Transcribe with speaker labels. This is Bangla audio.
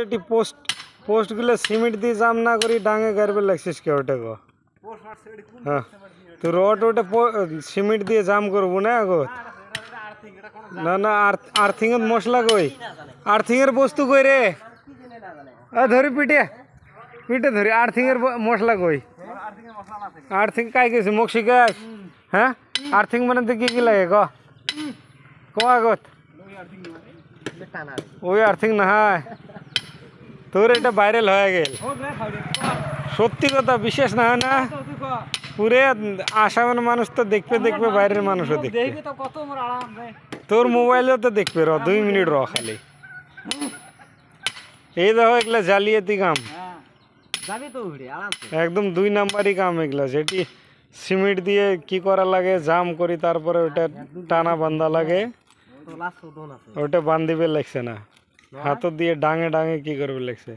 Speaker 1: এটি পোস্টগুলো সিমেন্ট দিয়ে জাম না করি ডাঙে গাড়বে লাগছিস কে ওটা গো? হ্যাঁ তো রড ওটা সিমেন্ট দিয়ে জাম করবো না গো? না না আর্থিং এর মশলা কই? আর্থিং এর বস্তু কই রে? ধরি পিঠে পিঠে ধরি আর্থিং এর মশলা কই? আর্থিং কাই গেছে মোক শিখাস? হ্যাঁ আর্থিং বানাতে কি কি লাগে ক ক আগত? ওই আর্থিং না হয় তোর এটা ভাইরাল হয়ে গেল সত্যি কথা বিশ্বাস না হয় না পুরে আসামের মানুষ তো দেখবে দেখবে বাইরের মানুষও দেখবে তোর মোবাইলেও তো দেখবে 2 মিনিট খালি এই দেখো এগুলা জালিয়াতি কাম একদম 2 নাম্বারই কাম এগুলা যেটি সিমেন্ট দিয়ে কি করা লাগে জাম করি তারপরে ওটা টানা বান্ধা লাগে ওটা বান্ধিবে লাগছে না হাত দিয়ে ডাঙে ডাঙে কি করবে লাগছে